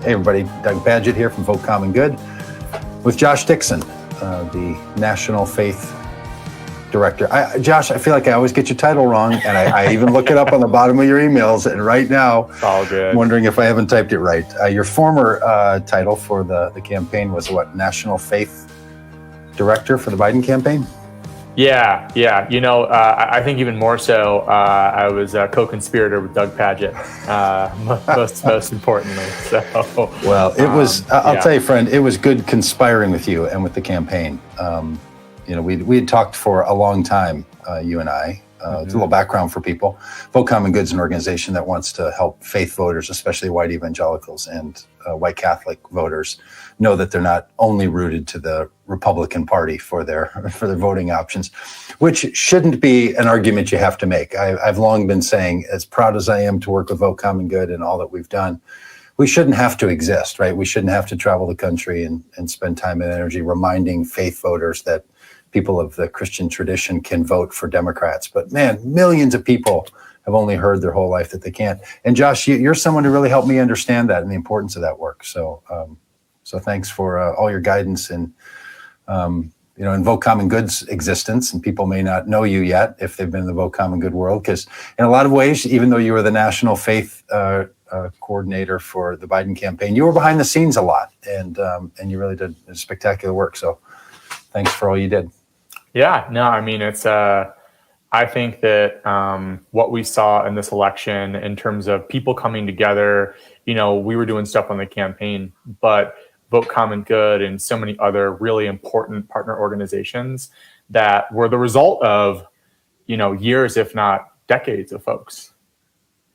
Hey everybody, Doug Pagitt here from Vote Common Good with Josh Dickson, the National Faith Director. Josh, I feel like I always get your title wrong, and I even look it up on the bottom of your emails, and right now all good. I'm wondering if I haven't typed it right. Your former title for the campaign was what? National Faith Director for the Biden campaign? Yeah. You know, I think even more so, I was a co-conspirator with Doug Pagitt, most importantly. So, well, it was. I'll tell you, friend, it was good conspiring with you and with the campaign. You know, we had talked for a long time, you and I. It's a little background for people. Vote Common Good is an organization that wants to help faith voters, especially white evangelicals and white Catholic voters, know that they're not only rooted to the Republican Party for their voting options, which shouldn't be an argument you have to make. I've long been saying, as proud as I am to work with Vote Common Good and all that we've done, we shouldn't have to exist, right? We shouldn't have to travel the country and spend time and energy reminding faith voters that people of the Christian tradition can vote for Democrats. But man, millions of people have only heard their whole life that they can't. And Josh, you're someone who really helped me understand that and the importance of that work. So thanks for all your guidance and in Vote Common Good's existence. And people may not know you yet if they've been in the Vote Common Good world, because in a lot of ways, even though you were the national faith coordinator for the Biden campaign, you were behind the scenes a lot, and you really did spectacular work. So thanks for all you did. Yeah, no, I mean, it's, I think that what we saw in this election in terms of people coming together, you know, we were doing stuff on the campaign, but Vote Common Good and so many other really important partner organizations that were the result of, you know, years, if not decades of folks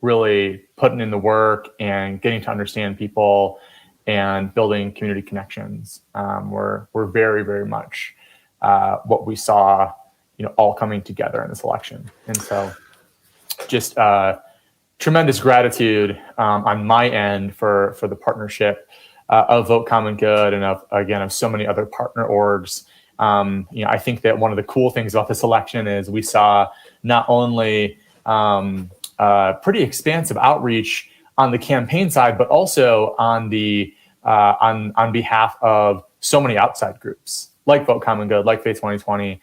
really putting in the work and getting to understand people and building community connections. Were very, very much what we saw, you know, all coming together in this election. And so just tremendous gratitude on my end for the partnership of Vote Common Good and of so many other partner orgs. You know, I think that one of the cool things about this election is we saw not only pretty expansive outreach on the campaign side, but also on the on behalf of so many outside groups like Vote Common Good, like Faith 2020,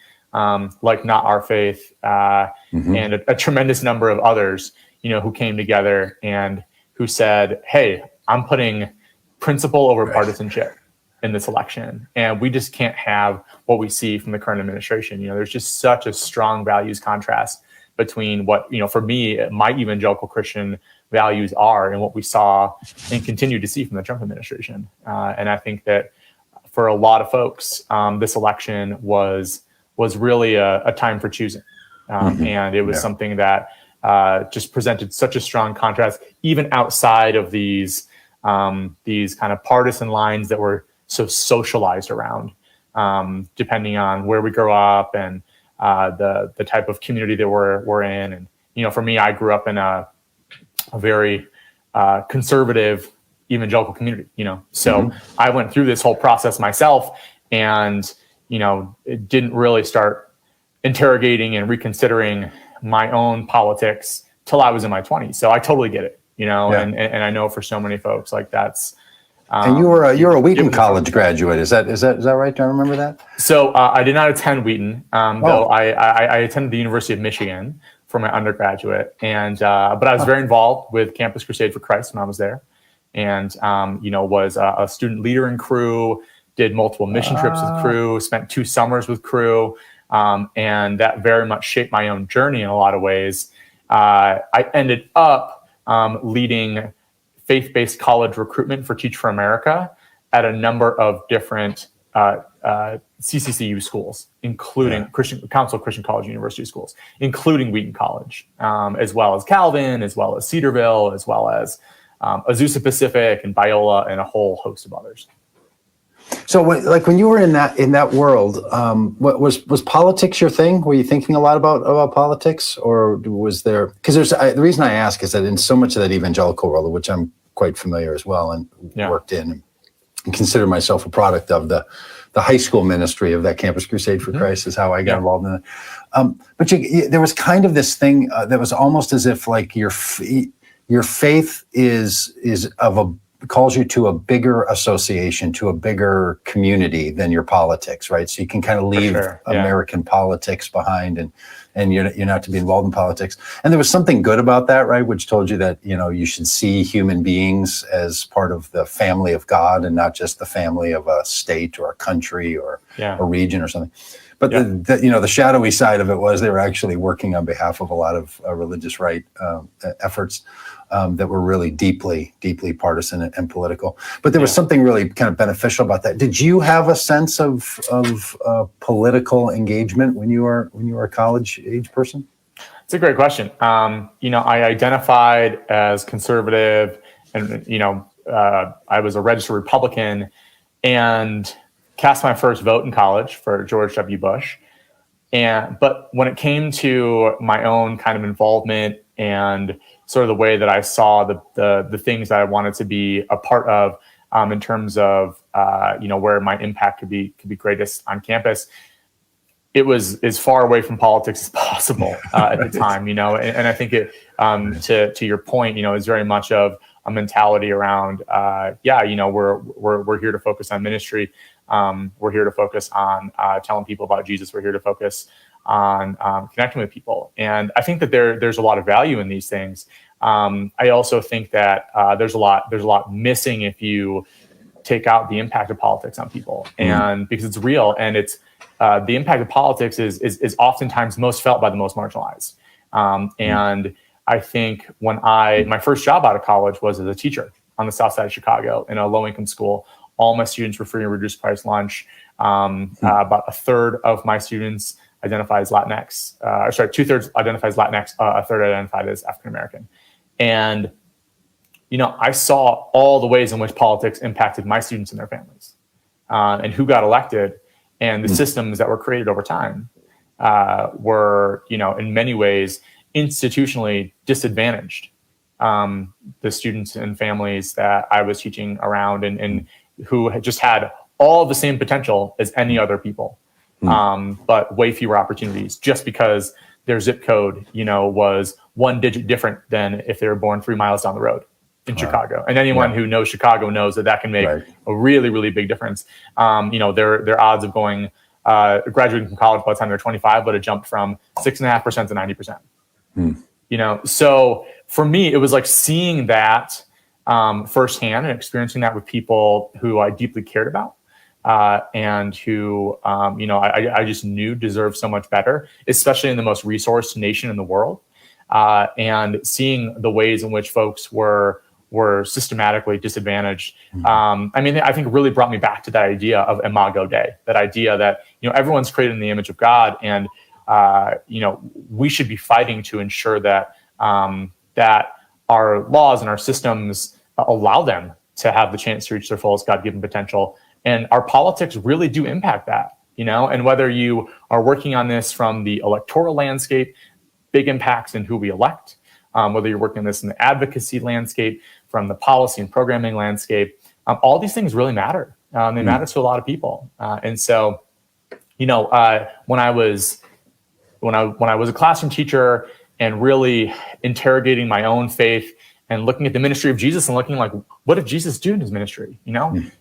like Not Our Faith, and a tremendous number of others, you know, who came together and who said, hey, I'm putting principle over partisanship in this election. And we just can't have what we see from the current administration. You know, there's just such a strong values contrast between what, you know, for me, my evangelical Christian values are and what we saw and continue to see from the Trump administration. And I think that for a lot of folks, this election was really a time for choosing. And it was something that just presented such a strong contrast, even outside of these kind of partisan lines that were so socialized around, depending on where we grow up and the type of community that we're in. And, you know, for me, I grew up in a very conservative evangelical community, you know, so I went through this whole process myself and, you know, it didn't really start interrogating and reconsidering my own politics till I was in my 20s. So I totally get it, you know, and I know for so many folks, like that's. And you're a Wheaton College graduate. Is that right? Do I remember that? So I did not attend Wheaton, though I attended the University of Michigan for my undergraduate, and but I was very involved with Campus Crusade for Christ when I was there, and you know, was a student leader in Cru, did multiple mission trips with Cru, spent 2 summers with Cru, and that very much shaped my own journey in a lot of ways. I ended up leading faith-based college recruitment for Teach for America at a number of different CCCU schools, including Christian College University schools, including Wheaton College, as well as Calvin, as well as Cedarville, as well as Azusa Pacific and Biola, and a whole host of others. So, when you were in that world, what was politics your thing? Were you thinking a lot about politics, or was there? Because the reason I ask is that in so much of that evangelical world, which I'm quite familiar as well and worked in, and consider myself a product of the high school ministry of that Campus Crusade for Christ, is how I got involved in it. But there was kind of this thing that was almost as if like your faith is of a calls you to a bigger association, to a bigger community than your politics, right? So you can kind of leave American politics behind, and you're not to be involved in politics. And there was something good about that, right? Which told you that, you should see human beings as part of the family of God and not just the family of a state or a country or a region or something. But the shadowy side of it was they were actually working on behalf of a lot of religious right efforts that were really deeply, deeply partisan and political. But there was something really kind of beneficial about that. Did you have a sense of political engagement when you were a college age person? It's a great question. I identified as conservative, and I was a registered Republican, and cast my first vote in college for George W. Bush. But when it came to my own kind of involvement and sort of the way that I saw the things that I wanted to be a part of in terms of where my impact could be greatest on campus, it was as far away from politics as possible at the time. And I think it to your point, is very much of a mentality around we're here to focus on ministry. We're here to focus on telling people about Jesus. We're here to focus on connecting with people. And I think that there's a lot of value in these things. I also think that there's a lot missing if you take out the impact of politics on people, and because it's real, and it's the impact of politics is oftentimes most felt by the most marginalized. And I think when my first job out of college was as a teacher on the south side of Chicago in a low-income school. All my students were free and reduced price lunch. About a third of my students identify as Latinx. 2/3 identify as Latinx. A third identified as African American. And I saw all the ways in which politics impacted my students and their families, and who got elected, and the systems that were created over time were, in many ways, institutionally disadvantaged the students and families that I was teaching around, and who had just had all the same potential as any other people, but way fewer opportunities, just because their zip code, was one digit different than if they were born 3 miles down the road in Chicago. And anyone who knows Chicago knows that can make a really, really big difference. Their odds of graduating from college by the time they're 25 would have jumped from 6.5% to 90%. So for me, it was like seeing that firsthand and experiencing that with people who I deeply cared about, and who, I just knew deserved so much better, especially in the most resourced nation in the world, and seeing the ways in which folks were systematically disadvantaged. I think really brought me back to that idea of Imago Dei, that idea that, everyone's created in the image of God, and, we should be fighting to ensure that our laws and our systems allow them to have the chance to reach their fullest God-given potential. And our politics really do impact that, and whether you are working on this from the electoral landscape, big impacts in who we elect, whether you're working on this in the advocacy landscape, from the policy and programming landscape, all these things really matter. They matter to a lot of people. And so, when I was a classroom teacher and really interrogating my own faith and looking at the ministry of Jesus and looking like, what did Jesus do in his ministry?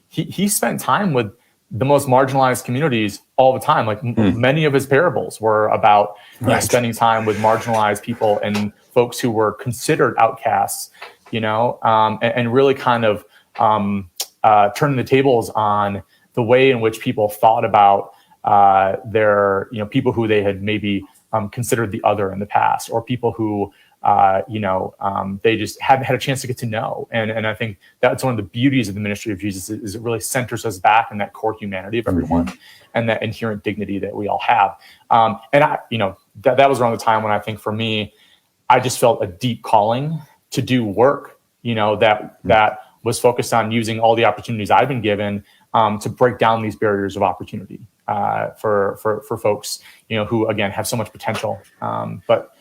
He spent time with the most marginalized communities all the time. Like many of his parables were about spending time with marginalized people and folks who were considered outcasts, and really kind of turning the tables on the way in which people thought about their, people who they had maybe considered the other in the past, or people who, they just hadn't had a chance to get to know. And I think that's one of the beauties of the ministry of Jesus is it really centers us back in that core humanity of everyone and that inherent dignity that we all have. And I, that was around the time when I think for me, I just felt a deep calling to do work, that was focused on using all the opportunities I've been given to break down these barriers of opportunity for folks, who again have so much potential, but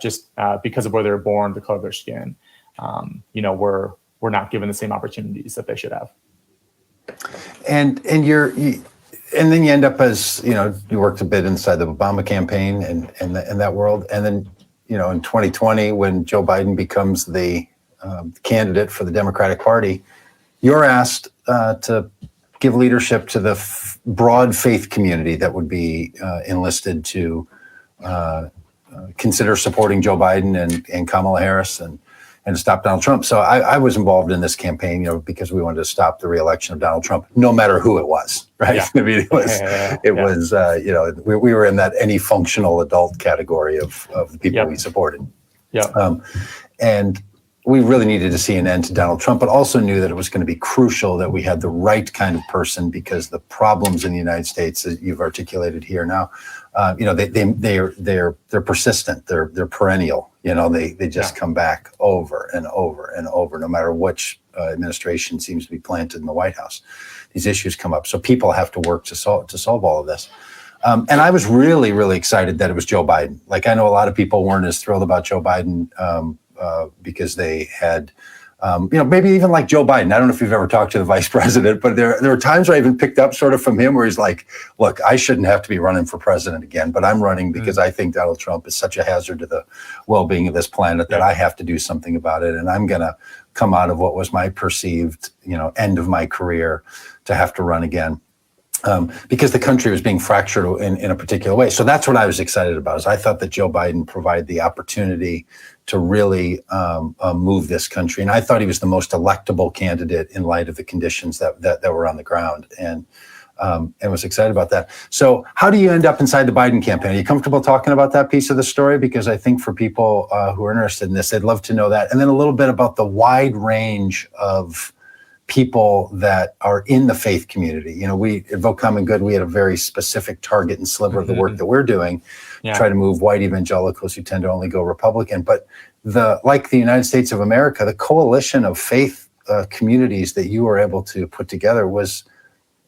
just because of where they're born, the color of their skin, we're not given the same opportunities that they should have. And then you end up as, you worked a bit inside the Obama campaign and that world. And then, in 2020, when Joe Biden becomes the candidate for the Democratic Party, you're asked to give leadership to the broad faith community that would be enlisted to consider supporting Joe Biden and Kamala Harris and stop Donald Trump. So I was involved in this campaign, because we wanted to stop the reelection of Donald Trump, no matter who it was, right? Yeah. I mean, it was, we were in that any functional adult category of the people we supported. Yeah. And we really needed to see an end to Donald Trump, but also knew that it was going to be crucial that we had the right kind of person, because the problems in the United States that you've articulated here now, they're persistent, they're perennial. They just come back over and over and over, no matter which administration seems to be planted in the White House. These issues come up, so people have to work to solve all of this. And I was really, really excited that it was Joe Biden. Like, I know a lot of people weren't as thrilled about Joe Biden because they had, maybe even like Joe Biden. I don't know if you've ever talked to the vice president, but there were times where I even picked up sort of from him where he's like, look, I shouldn't have to be running for president again, but I'm running because I think Donald Trump is such a hazard to the well-being of this planet that I have to do something about it. And I'm going to come out of what was my perceived, end of my career to have to run again. Because the country was being fractured in a particular way. So that's what I was excited about. Is I thought that Joe Biden provided the opportunity to really move this country. And I thought he was the most electable candidate in light of the conditions that were on the ground. And was excited about that. So how do you end up inside the Biden campaign? Are you comfortable talking about that piece of the story? Because I think for people who are interested in this, they'd love to know that. And then a little bit about the wide range of people that are in the faith community. We at Vote Common Good, we had a very specific target and sliver of the work that we're doing, try to move white evangelicals who tend to only go Republican. But like the United States of America, the coalition of faith communities that you were able to put together was,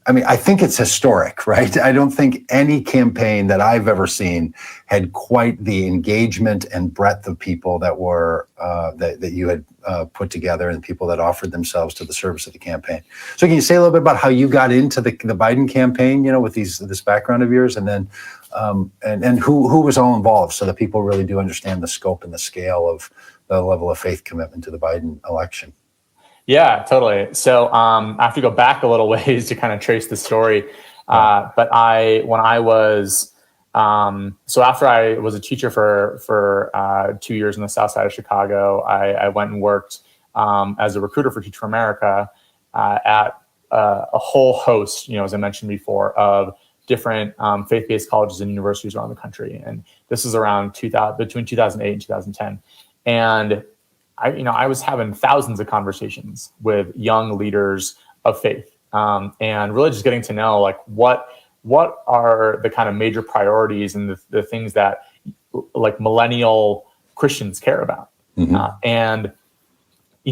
I think it's historic, right? I don't think any campaign that I've ever seen had quite the engagement and breadth of people that were that you had put together, and people that offered themselves to the service of the campaign. So can you say a little bit about how you got into the Biden campaign, with this background of yours, and then and who was all involved, so that people really do understand the scope and the scale of the level of faith commitment to the Biden election? Yeah, totally. So I have to go back a little ways to kind of trace the story. But after I was a teacher for 2 years in the South Side of Chicago, I went and worked as a recruiter for Teach for America at a whole host, as I mentioned before, of different faith-based colleges and universities around the country. And this is around between 2008 and 2010. And I was having thousands of conversations with young leaders of faith, and really just getting to know like what are the kind of major priorities and the things that like millennial Christians care about. And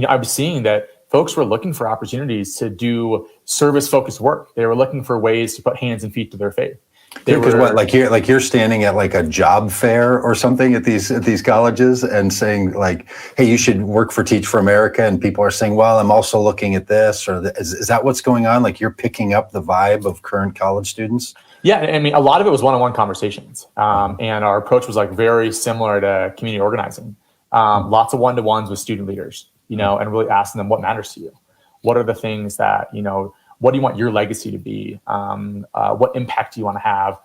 I was seeing that folks were looking for opportunities to do service-focused work. They were looking for ways to put hands and feet to their faith. Because you're standing at like a job fair or something at these colleges and saying like, hey, you should work for Teach for America, and people are saying, well, I'm also looking at this, or is that what's going on? Like, you're picking up the vibe of current college students? Yeah, a lot of it was one-on-one conversations, and our approach was like very similar to community organizing. Lots of one-to-ones with student leaders, and really asking them what matters to you. What are the things that what do you want your legacy to be? What impact do you want to have?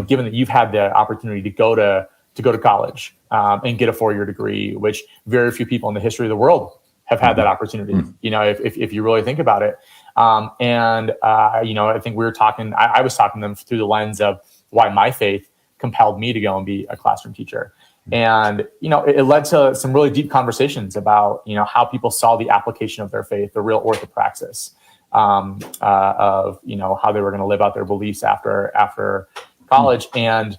Given that you've had the opportunity to go to college and get a 4-year degree, which very few people in the history of the world have had that opportunity. If you really think about it. I think we were talking. I was talking to them through the lens of why my faith compelled me to go and be a classroom teacher. And, it led to some really deep conversations about, how people saw the application of their faith, the real orthopraxis. Of how they were going to live out their beliefs after college, and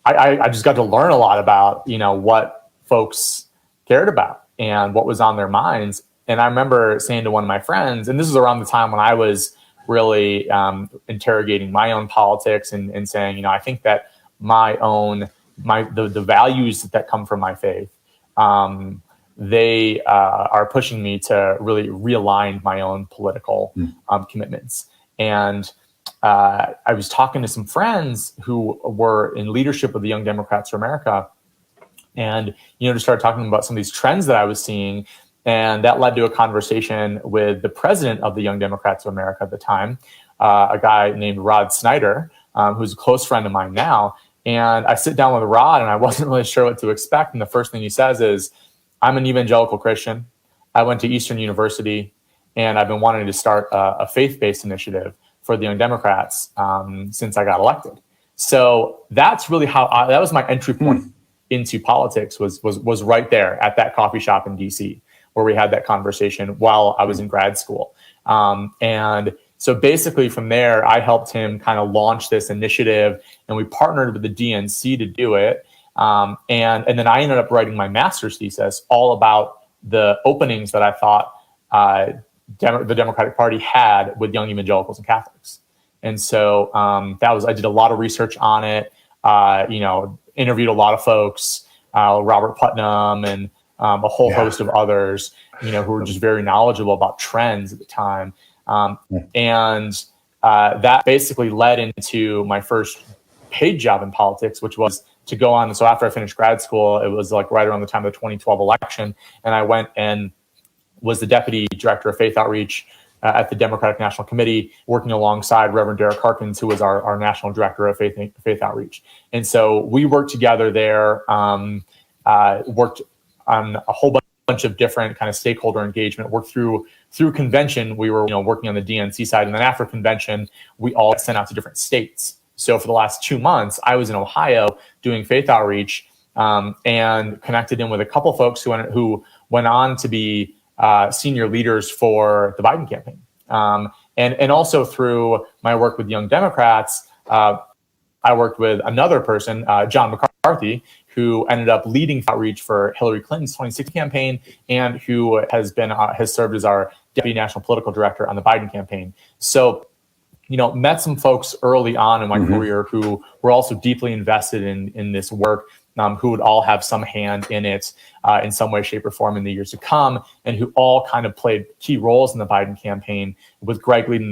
I just got to learn a lot about what folks cared about and what was on their minds. And I remember saying to one of my friends, and this is around the time when I was really interrogating my own politics and saying, I think that the values that come from my faith, they are pushing me to really realign my own political commitments. And I was talking to some friends who were in leadership of the Young Democrats for America, and just started talking about some of these trends that I was seeing. And that led to a conversation with the president of the Young Democrats of America at the time, a guy named Rod Snyder, who's a close friend of mine now. And I sit down with Rod, and I wasn't really sure what to expect. And the first thing he says is, I'm an evangelical Christian. I went to Eastern University, and I've been wanting to start a faith-based initiative for the Young Democrats since I got elected. So that's really how that was my entry point into politics was right there at that coffee shop in DC, where we had that conversation while I was in grad school. And so basically from there, I helped him kind of launch this initiative, and we partnered with the DNC to do it. And then I ended up writing my master's thesis all about the openings that I thought the Democratic Party had with young evangelicals and Catholics. And so I did a lot of research on it, interviewed a lot of folks, Robert Putnam and a whole host of others, who were just very knowledgeable about trends at the time. And that basically led into my first paid job in politics, which was to go on. So after I finished grad school, it was like right around the time of the 2012 election. And I went and was the deputy director of faith outreach at the Democratic National Committee, working alongside Reverend Derek Harkins, who was our national director of faith outreach. And so we worked together there, worked on a whole bunch of different kind of stakeholder engagement, worked through convention. We were working on the DNC side. And then after convention, we all sent out to different states. So for the last 2 months, I was in Ohio doing faith outreach and connected in with a couple folks who went on to be senior leaders for the Biden campaign. And also through my work with Young Democrats, I worked with another person, John McCarthy, who ended up leading outreach for Hillary Clinton's 2016 campaign, and who has served as our deputy national political director on the Biden campaign. So, met some folks early on in my career who were also deeply invested in this work, who would all have some hand in it in some way, shape, or form in the years to come, and who all kind of played key roles in the Biden campaign, with Greg leading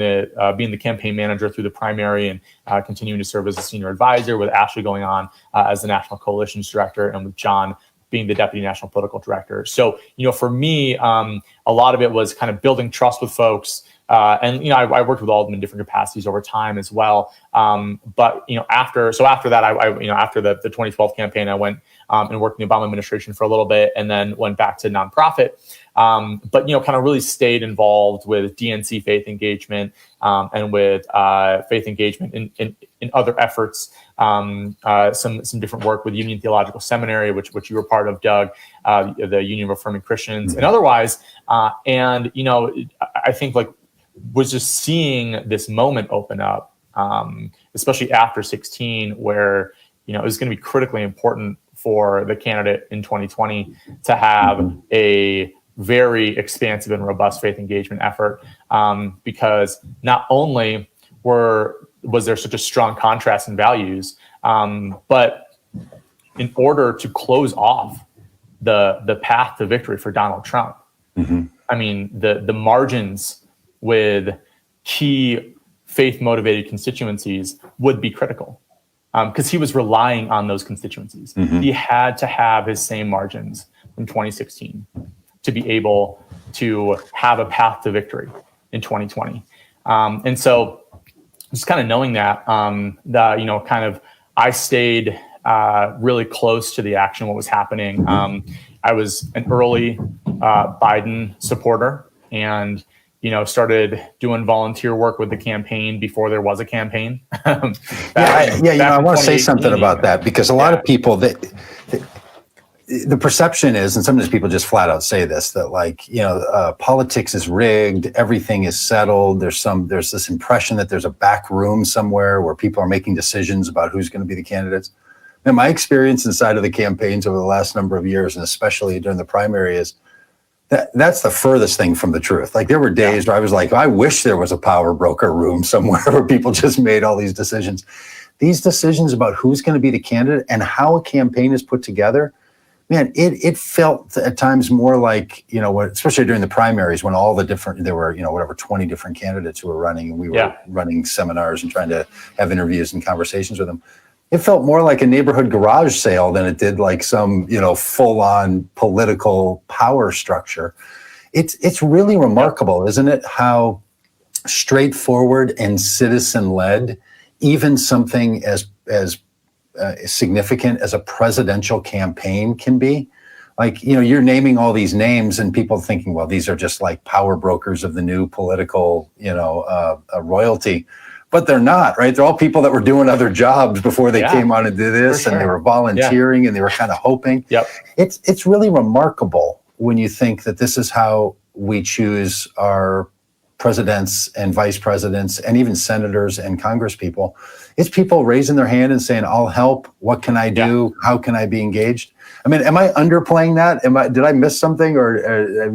being the campaign manager through the primary and continuing to serve as a senior advisor, with Ashley going on as the national coalitions director, and with John being the deputy national political director. So, for me, a lot of it was kind of building trust with folks. And I worked with all of them in different capacities over time as well. But after that, after the 2012 campaign, I went and worked in the Obama administration for a little bit, and then went back to nonprofit. But kind of really stayed involved with DNC faith engagement and with faith engagement in other efforts. Some different work with Union Theological Seminary, which you were part of, Doug, the Union of Affirming Christians, and otherwise. And I think was just seeing this moment open up, especially after 16, where it was going to be critically important for the candidate in 2020 to have a very expansive and robust faith engagement effort, because not only was there such a strong contrast in values, but in order to close off the path to victory for Donald Trump, I mean, the margins with key faith-motivated constituencies would be critical, because he was relying on those constituencies. He had to have his same margins from 2016 to be able to have a path to victory in 2020. And so just kind of knowing that, I stayed really close to the action, what was happening. I was an early Biden supporter, and started doing volunteer work with the campaign before there was a campaign. I want to say something about that, because a lot of people the perception is, and sometimes people just flat out say this, that politics is rigged, everything is settled. There's this impression that there's a back room somewhere where people are making decisions about who's going to be the candidates. And my experience inside of the campaigns over the last number of years, and especially during the primary, is that's the furthest thing from the truth. There were days where I was like, I wish there was a power broker room somewhere where people just made all these decisions. These decisions about who's going to be the candidate and how a campaign is put together, man, it felt at times more like, especially during the primaries, when there were 20 different candidates who were running, and we were running seminars and trying to have interviews and conversations with them. it felt more like a neighborhood garage sale than it did like some, full-on political power structure. It's really remarkable, isn't it, how straightforward and citizen-led even something as significant as a presidential campaign can be. Like, you're naming all these names and people thinking, well, these are just like power brokers of the new political, royalty. But they're not, right? They're all people that were doing other jobs before they came on and did this, and they were volunteering and they were kind of hoping. Yep. It's really remarkable when you think that this is how we choose our presidents and vice presidents and even senators and congresspeople. It's people raising their hand and saying, I'll help. What can I do? How can I be engaged? I mean, am I underplaying that? Did I miss something? Or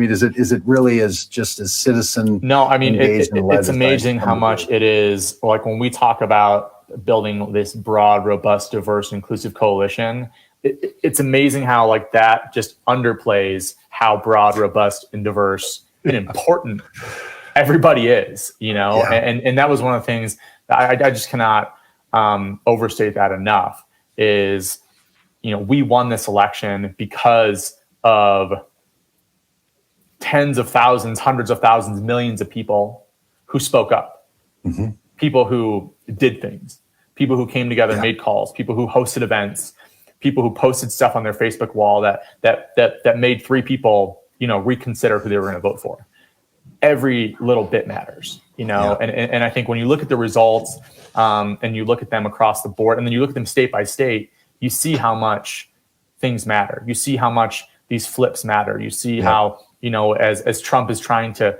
is it really as just as citizen? No, I mean, it's amazing how much it is. Like when we talk about building this broad, robust, diverse, inclusive coalition, it's amazing how like that just underplays how broad, robust, and diverse and important everybody is, and that was one of the things that I just cannot overstate that enough is, we won this election because of tens of thousands, hundreds of thousands, millions of people who spoke up, people who did things, people who came together and made calls, people who hosted events, people who posted stuff on their Facebook wall that made three people, reconsider who they were going to vote for. Every little bit matters, and I think when you look at the results and you look at them across the board, and then you look at them state by state, you see how much things matter. You see how much these flips matter. You see how, as Trump is trying to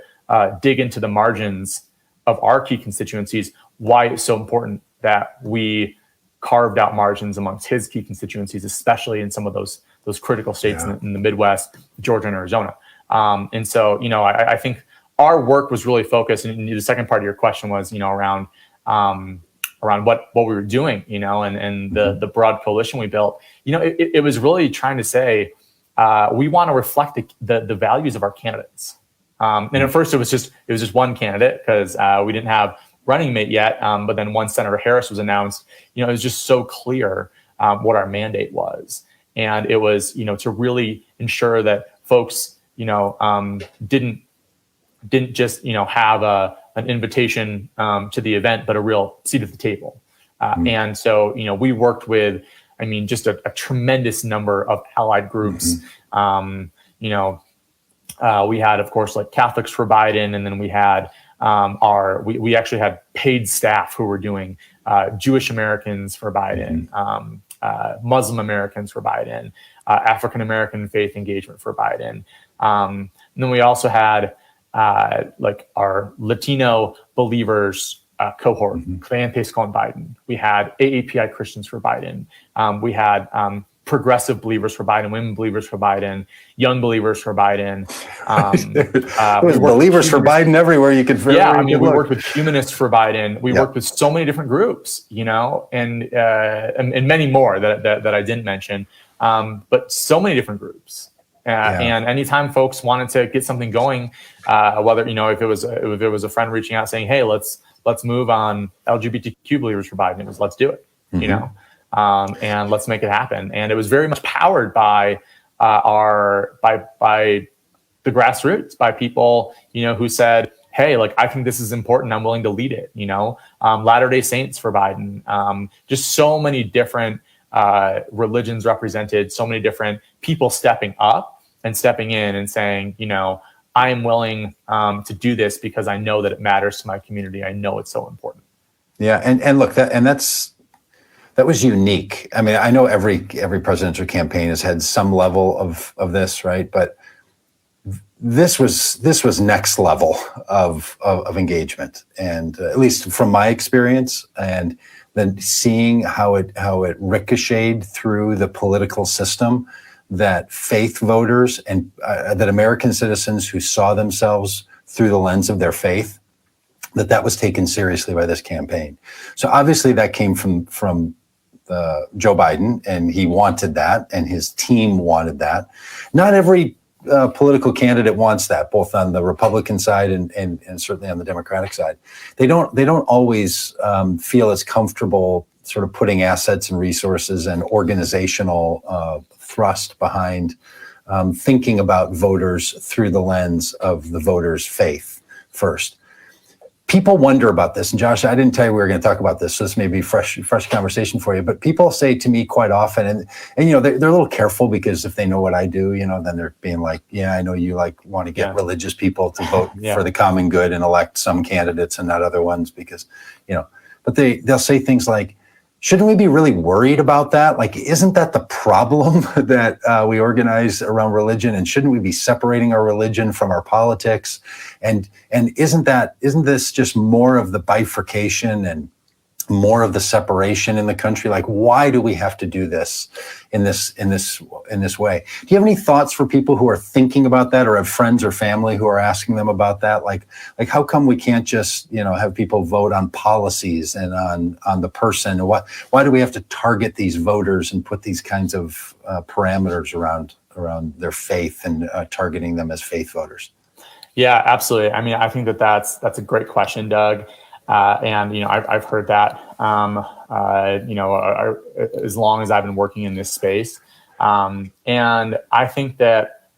dig into the margins of our key constituencies, why it's so important that we carved out margins amongst his key constituencies, especially in some of those critical states in the Midwest, Georgia and Arizona. And so, I think our work was really focused, and the second part of your question was, around what we were doing, and the broad coalition we built. It was really trying to say we want to reflect the values of our candidates. And at first it was just one candidate because we didn't have running mate yet. But then once Senator Harris was announced, it was just so clear what our mandate was, and it was to really ensure that folks didn't just have an invitation to the event, but a real seat at the table. And so we worked with, just a tremendous number of allied groups. We had, of course, like Catholics for Biden, and then we had we actually had paid staff who were doing Jewish Americans for Biden, Muslim Americans for Biden, African American faith engagement for Biden. And then we also had like our Latino believers cohort, Clan Pesco Biden. We had AAPI Christians for Biden. We had progressive believers for Biden, women believers for Biden, young believers for Biden. There's believers for Biden everywhere you could. We worked with humanists for Biden. We worked with so many different groups, and many more that I didn't mention, but so many different groups. And anytime folks wanted to get something going, whether if it was a friend reaching out saying, "Hey, let's move on LGBTQ believers for Biden," it was let's do it, and let's make it happen. And it was very much powered by by the grassroots, by people who said, "Hey, like I think this is important. I'm willing to lead it." Latter-day Saints for Biden. Just so many different religions represented, so many different people stepping up and stepping in and saying, I am willing to do this because I know that it matters to my community. I know it's so important. Yeah, and look, that was unique. I mean, I know every presidential campaign has had some level of this, right? But this was next level of engagement, and at least from my experience, and then seeing how it ricocheted through the political system, that faith voters and that American citizens who saw themselves through the lens of their faith, that was taken seriously by this campaign. So obviously that came from Joe Biden, and he wanted that, and his team wanted that. Not every political candidate wants that, both on the Republican side and certainly on the Democratic side. They don't always feel as comfortable sort of putting assets and resources and organizational thrust behind thinking about voters through the lens of the voters' faith first. People wonder about this, and Josh, I didn't tell you we were going to talk about this, so this may be fresh conversation for you. But people say to me quite often, and they're a little careful because if they know what I do, then they're being like, yeah, I know you want to get religious people to vote for the common good and elect some candidates and not other ones because, but they'll say things like, shouldn't we be really worried about that? Like, isn't that the problem that we organize around religion? And shouldn't we be separating our religion from our politics? And isn't this just more of the bifurcation and more of the separation in the country? Like, why do we have to do this in this way? Do you have any thoughts for people who are thinking about that, or have friends or family who are asking them about that? Like how come we can't just have people vote on policies and on the person? Why do we have to target these voters and put these kinds of parameters around their faith and targeting them as faith voters? Yeah, absolutely. I mean, I think that's a great question, Doug. And I've heard that as long as I've been working in this space, and I think that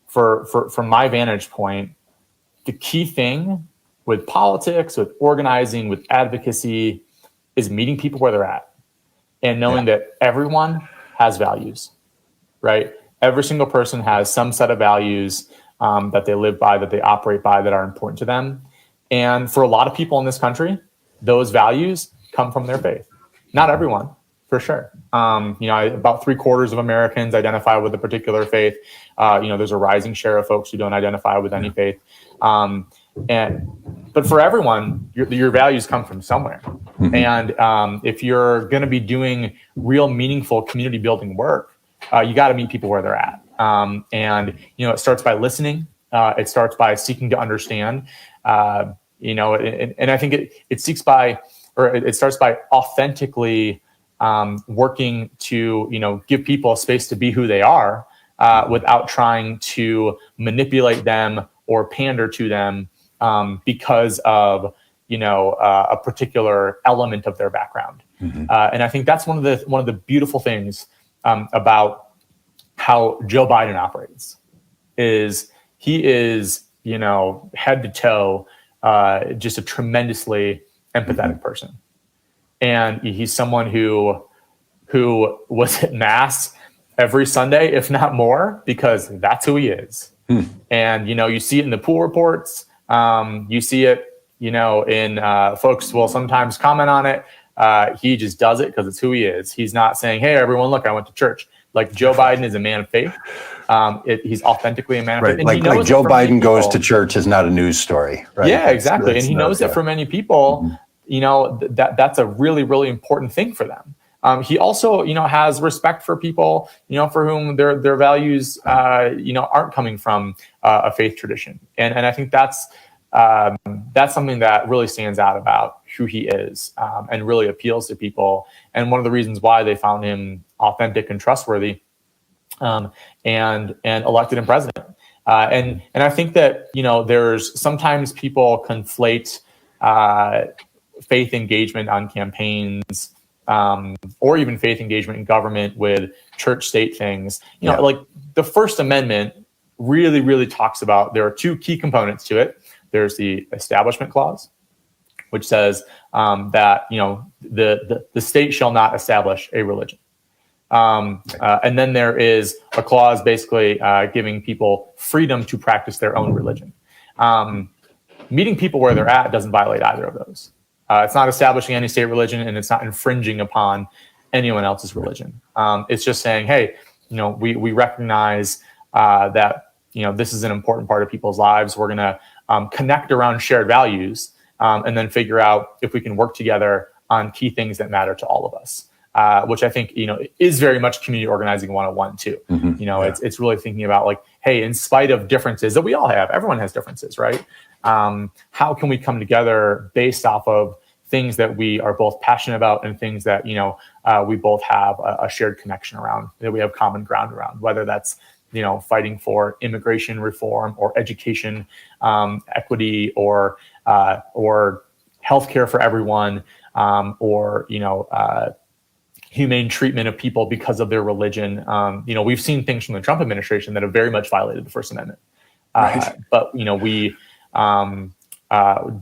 from my vantage point, the key thing with politics, with organizing, with advocacy, is meeting people where they're at, and knowing that everyone has values, right? Every single person has some set of values that they live by, that they operate by, that are important to them. And for a lot of people in this country, those values come from their faith. Not everyone, for sure. About 3/4 of Americans identify with a particular faith. There's a rising share of folks who don't identify with any faith. But for everyone, your values come from somewhere. Mm-hmm. And if you're going to be doing real meaningful community building work, you got to meet people where they're at. It starts by listening. It starts by seeking to understand. And I think it starts by authentically working to give people a space to be who they are without trying to manipulate them or pander to them because of a particular element of their background. Mm-hmm. And I think that's one of the beautiful things about how Joe Biden operates. Is he is head to toe just a tremendously empathetic person, and he's someone who was at Mass every Sunday, if not more, because that's who he is. And you see it in the pool reports. You see it in folks will sometimes comment on it. He just does it because it's who he is. He's not saying, hey everyone, look, I went to church. Like, Joe Biden is a man of faith. He's authentically a man of faith. And like Joe Biden goes to church is not a news story, right? Yeah, exactly. And he knows that for many people, that's a really, really important thing for them. He also, has respect for people, for whom their values, aren't coming from a faith tradition. And I think that's something that really stands out about who he is, and really appeals to people. And one of the reasons why they found him authentic and trustworthy, and elected him president. And I think that, there's sometimes people conflate faith engagement on campaigns, or even faith engagement in government with church state things. Like the First Amendment really, really talks about, there are two key components to it. There's the Establishment Clause, which says that the state shall not establish a religion. And then there is a clause basically giving people freedom to practice their own religion. Meeting people where they're at doesn't violate either of those. It's not establishing any state religion, and it's not infringing upon anyone else's religion. It's just saying, hey, we recognize that this is an important part of people's lives. We're going to connect around shared values, and then figure out if we can work together on key things that matter to all of us. Which I think, is very much community organizing 101 too. Mm-hmm. It's really thinking about like, hey, in spite of differences that we all have, everyone has differences, right? How can we come together based off of things that we are both passionate about and things that, we both have a shared connection around, that we have common ground around, whether that's, fighting for immigration reform or education, equity, or healthcare for everyone. or humane treatment of people because of their religion. We've seen things from the Trump administration that have very much violated the First Amendment. Right. But we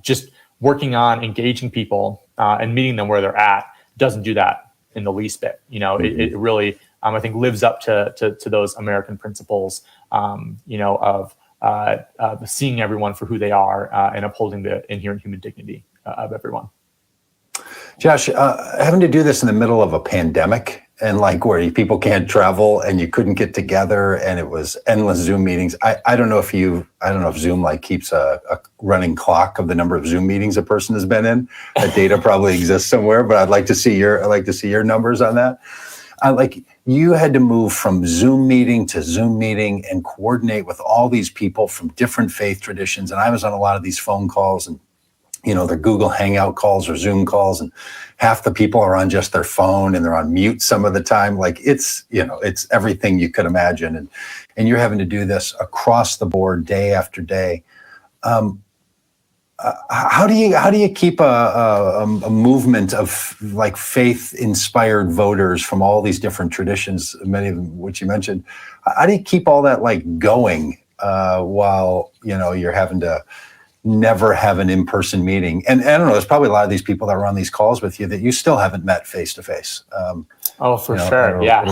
just working on engaging people and meeting them where they're at doesn't do that in the least bit. It really, I think, lives up to those American principles, of seeing everyone for who they are and upholding the inherent human dignity of everyone. Josh, having to do this in the middle of a pandemic and where people can't travel and you couldn't get together and it was endless Zoom meetings. I don't know if Zoom keeps a running clock of the number of Zoom meetings a person has been in. That data probably exists somewhere, but I'd like to see your numbers on that. You had to move from Zoom meeting to Zoom meeting and coordinate with all these people from different faith traditions. And I was on a lot of these phone calls and they're Google Hangout calls or Zoom calls, and half the people are on just their phone and they're on mute some of the time. It's everything you could imagine. And you're having to do this across the board day after day. How do you keep a movement of faith-inspired voters from all these different traditions, many of them which you mentioned? How do you keep all that going while you're having to never have an in-person meeting? And I don't know, there's probably a lot of these people that were on these calls with you that you still haven't met face to face. For sure. Yeah.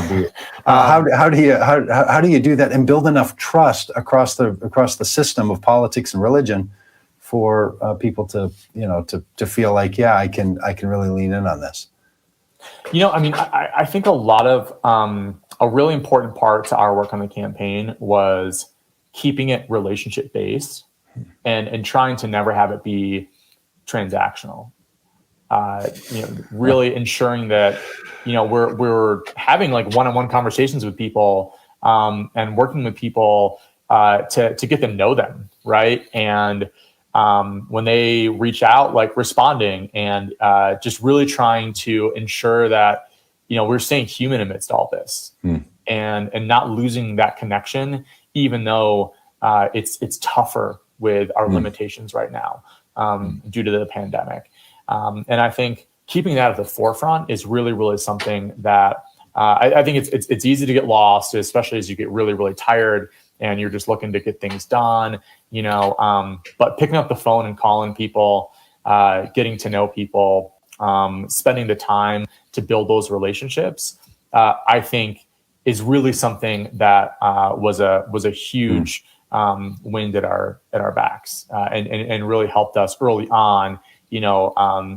How do you do that and build enough trust across the system of politics and religion for people to feel like, yeah, I can really lean in on this? I think a lot of a really important part to our work on the campaign was keeping it relationship based and trying to never have it be transactional. Really ensuring that we're having one-on-one conversations with people and working with people to get to know them, right? And when they reach out, responding and just really trying to ensure that we're staying human amidst all this and not losing that connection, even though it's tougher with our limitations right now due to the pandemic. And I think keeping that at the forefront is really, really something that I think it's easy to get lost, especially as you get really, really tired and you're just looking to get things done, but picking up the phone and calling people, getting to know people, spending the time to build those relationships, I think is really something that was a huge wind at our backs and really helped us early on,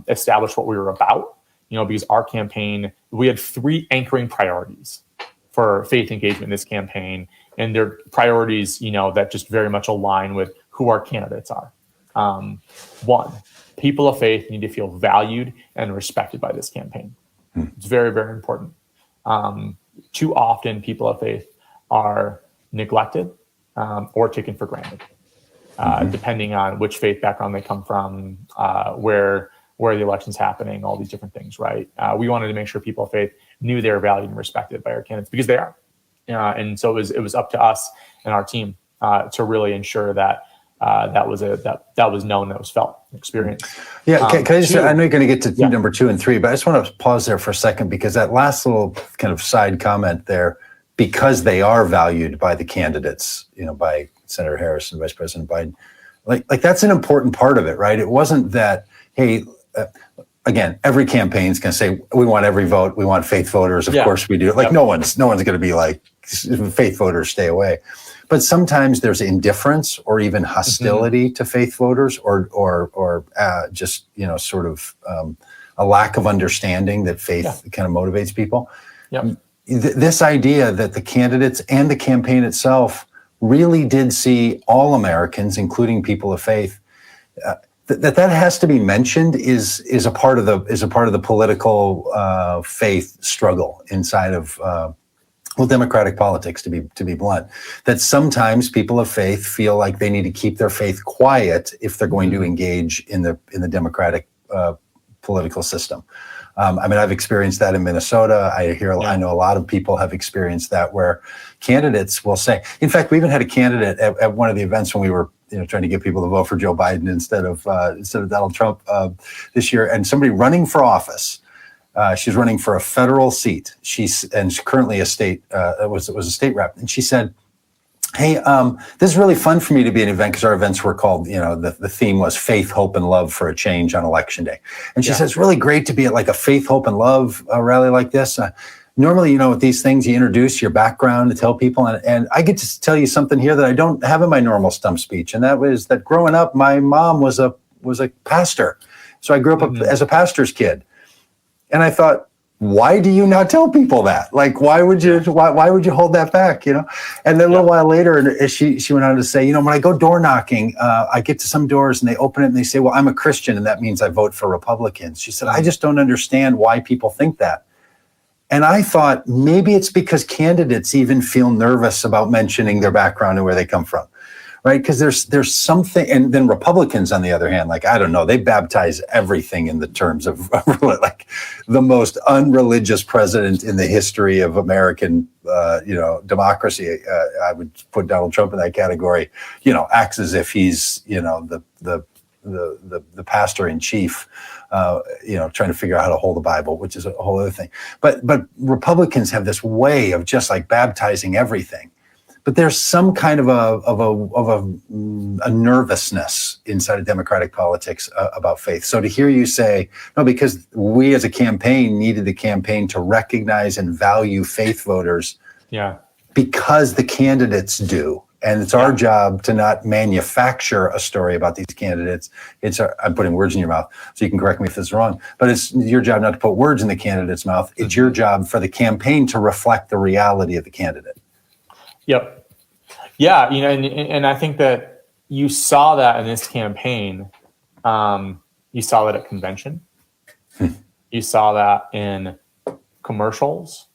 establish what we were about, because our campaign, we had 3 anchoring priorities for faith engagement in this campaign. And they're priorities, that just very much align with who our candidates are. 1, people of faith need to feel valued and respected by this campaign. It's very, very important. Too often, people of faith are neglected or taken for granted, depending on which faith background they come from, where the election's happening, all these different things, right? We wanted to make sure people of faith knew they were valued and respected by our candidates because they are. And so it was up to us and our team to really ensure that that was known, that was felt, experienced. Yeah, can I just? I know you're going to get to number 2 and 3, but I just want to pause there for a second because that last little kind of side comment there, because they are valued by the candidates, by Senator Harris and Vice President Biden, like that's an important part of it, right? It wasn't that, hey. Again, every campaign is going to say, we want every vote. We want faith voters. Of course we do. No one's going to be like, faith voters, stay away. But sometimes there's indifference or even hostility to faith voters or just, sort of a lack of understanding that faith kind of motivates people. This idea that the candidates and the campaign itself really did see all Americans, including people of faith, that has to be mentioned is a part of the political faith struggle inside of democratic politics, to be blunt. That sometimes people of faith feel like they need to keep their faith quiet if they're going to engage in the democratic political system. I've experienced that in Minnesota. I know a lot of people have experienced that, where candidates will say, in fact, we even had a candidate at one of the events when we were trying to get people to vote for Joe Biden instead of Donald Trump this year. And somebody running for office, she's running for a federal seat. She's currently a state was a state rep, and she said, "Hey, this is really fun for me to be an event because our events were called, the theme was faith, hope, and love for a change on election day." And she says, "It's really great to be at like a faith, hope, and love rally like this. Normally, with these things, you introduce your background to tell people, and I get to tell you something here that I don't have in my normal stump speech, and that was that growing up, my mom was a pastor, so I grew up as a pastor's kid." And I thought, why do you not tell people that? Like, why would you hold that back? And then a little while later, she went on to say, when I go door knocking, I get to some doors and they open it and they say, "Well, I'm a Christian and that means I vote for Republicans." She said, "I just don't understand why people think that." And I thought maybe it's because candidates even feel nervous about mentioning their background and where they come from, right? Because there's something, and then Republicans, on the other hand, like, I don't know, they baptize everything in the terms of like the most unreligious president in the history of American, democracy. I would put Donald Trump in that category. Acts as if he's, the pastor in chief, trying to figure out how to hold the Bible, which is a whole other thing. But Republicans have this way of just like baptizing everything. But there's some kind of a nervousness inside of Democratic politics about faith. So to hear you say, no, because we as a campaign needed the campaign to recognize and value faith voters, because the candidates do. And it's our job to not manufacture a story about these candidates. I'm putting words in your mouth, so you can correct me if this is wrong. But it's your job not to put words in the candidate's mouth. It's your job for the campaign to reflect the reality of the candidate. Yep. Yeah, and I think that you saw that in this campaign. You saw that at convention. You saw that in commercials.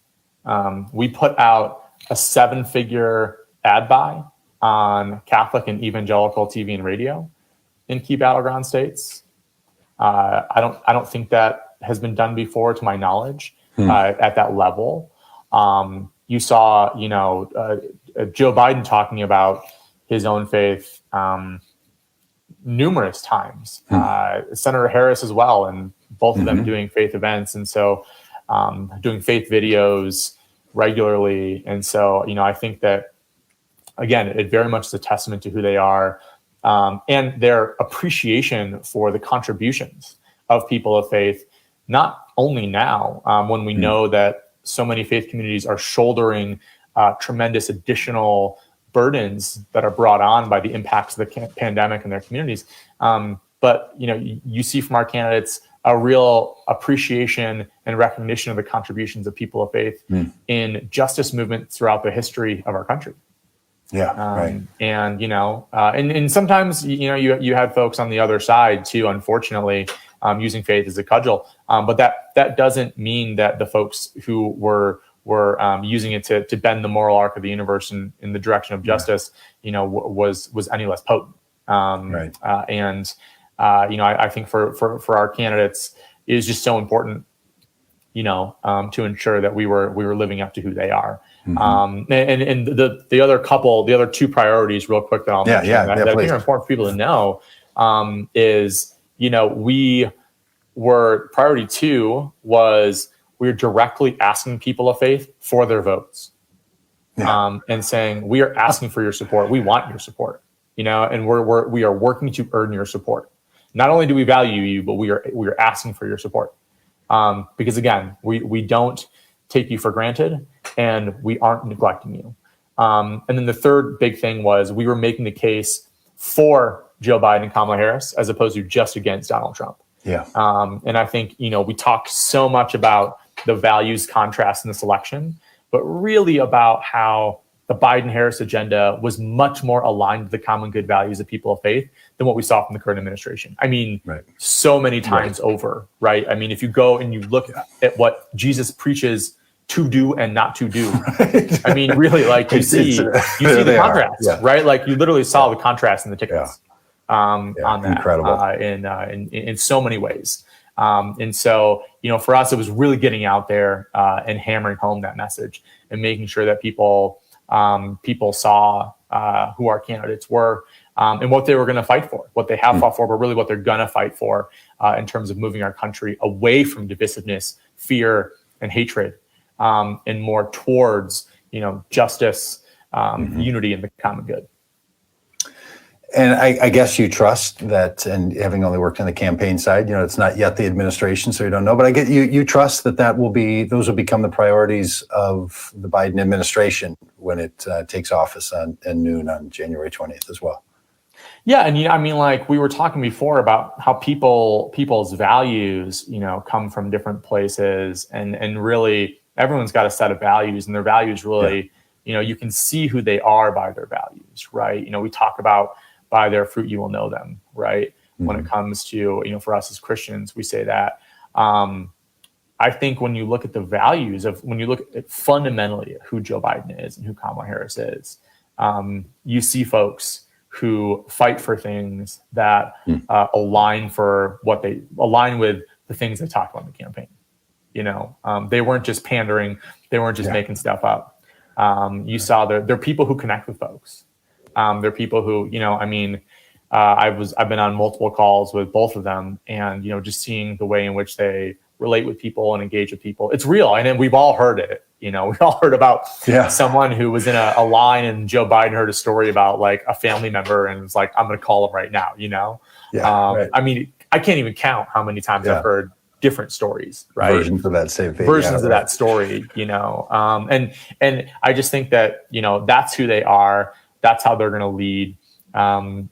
We put out a 7-figure ad buy on Catholic and evangelical TV and radio in key battleground states. I don't think that has been done before, to my knowledge, at that level. You saw, Joe Biden talking about his own faith numerous times. Senator Harris as well, and both of them doing faith events, and so doing faith videos regularly. And so, I think that, again, it very much is a testament to who they are, and their appreciation for the contributions of people of faith, not only now, when we know that so many faith communities are shouldering tremendous additional burdens that are brought on by the impacts of the pandemic in their communities. But, you see from our candidates a real appreciation and recognition of the contributions of people of faith in justice movement throughout the history of our country. Right. And, and sometimes, you had folks on the other side too, unfortunately, using faith as a cudgel. But that doesn't mean that the folks who were using it to bend the moral arc of the universe in the direction of justice, was any less potent. Right. I think for our candidates, it is just so important, to ensure that we were living up to who they are. And the other two priorities, real quick, that I'll mention that I think are important for people to know, is, priority 2 was we were directly asking people of faith for their votes, and saying, we are asking for your support. We want your support, and we are working to earn your support. Not only do we value you, but we are asking for your support, because again, we don't take you for granted, and we aren't neglecting you. And then the third big thing was we were making the case for Joe Biden and Kamala Harris as opposed to just against Donald Trump. And I think, we talked so much about the values contrast in this election, but really about how the Biden-Harris agenda was much more aligned to the common good values of people of faith than what we saw from the current administration. I mean, so many times over, right? I mean, if you go and you look at what Jesus preaches to do and not to do, I mean, really, like you see the contrast, right? Like you literally saw the contrast in the tickets on that. Incredible. In so many ways. And so, for us, it was really getting out there and hammering home that message and making sure that people saw who our candidates were. and what they were going to fight for, what they have fought for, but really what they're going to fight for in terms of moving our country away from divisiveness, fear, and hatred, and more towards, justice, unity, and the common good. And I guess you trust that, and having only worked on the campaign side, it's not yet the administration, so you don't know. But I get you trust that those will become the priorities of the Biden administration when it takes office at noon on January 20th as well. Yeah, and like we were talking before about how people's values, come from different places, and really everyone's got a set of values, and their values really, you can see who they are by their values, right? We talk about, by their fruit you will know them, right? When it comes to, for us as Christians, we say that. I think when you look at the values when you look at fundamentally at who Joe Biden is and who Kamala Harris is, you see folks who fight for things that align with the things they talked about in the campaign. They weren't just pandering. They weren't just making stuff up. You saw they're people who connect with folks. They're people who, I've been on multiple calls with both of them, and, just seeing the way in which they relate with people and engage with people. It's real. And we've all heard it. We all heard about someone who was in a line, and Joe Biden heard a story about like a family member and was like, I'm going to call him right now, Right. I can't even count how many times I've heard different stories, right? Versions of that same thing. Versions of that story, and I just think that, that's who they are. That's how they're going to lead. And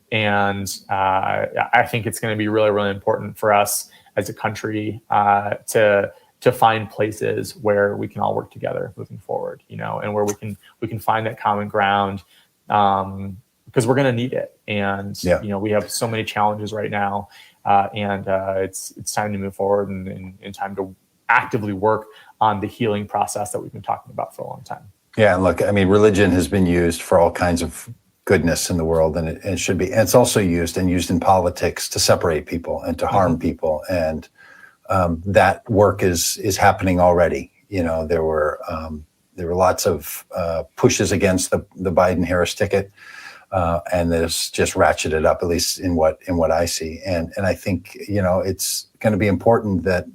I think it's going to be really, really important for us as a country to find places where we can all work together moving forward, and where we can find that common ground, because we're going to need it. And, we have so many challenges right now, and it's time to move forward and time to actively work on the healing process that we've been talking about for a long time. Yeah, and look, religion has been used for all kinds of goodness in the world, and it should be. And it's also used in politics to separate people and to harm people, and that work is happening already. There were lots of pushes against the Biden-Harris ticket, and this just ratcheted up, at least in what I see. And I think it's going to be important that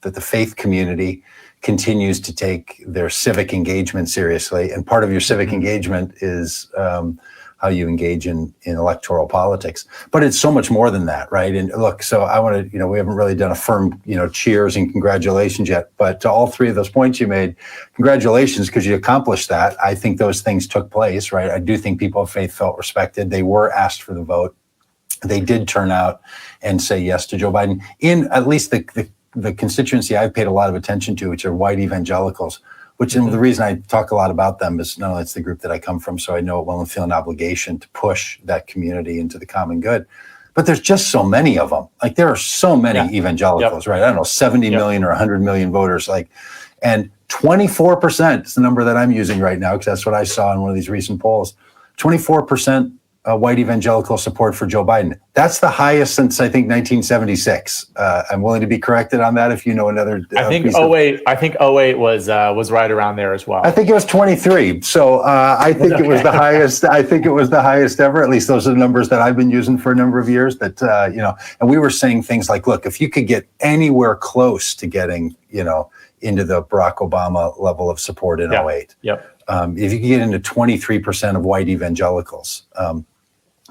that the faith community continues to take their civic engagement seriously. And part of your civic engagement is how you engage in electoral politics. But it's so much more than that, right? And look, so I want to, we haven't really done a firm, cheers and congratulations yet. But to all three of those points you made, congratulations, because you accomplished that. I think those things took place, right? I do think people of faith felt respected. They were asked for the vote. They did turn out and say yes to Joe Biden in at least the constituency I've paid a lot of attention to, which are white evangelicals, which the reason I talk a lot about them is not only it's the group that I come from, so I know it well and feel an obligation to push that community into the common good. But there's just so many of them. Like there are so many evangelicals, right? I don't know, 70 million or 100 million voters, and 24% is the number that I'm using right now, because that's what I saw in one of these recent polls. 24% white evangelical support for Joe Biden. That's the highest since, I think, 1976. I'm willing to be corrected on that if you know another. I think 08 was right around there as well. I think it was 23. So I think it was the highest. I think it was the highest ever. At least those are the numbers that I've been using for a number of years. That and we were saying things like, look, if you could get anywhere close to getting, into the Barack Obama level of support in 08. If you could get into 23% of white evangelicals,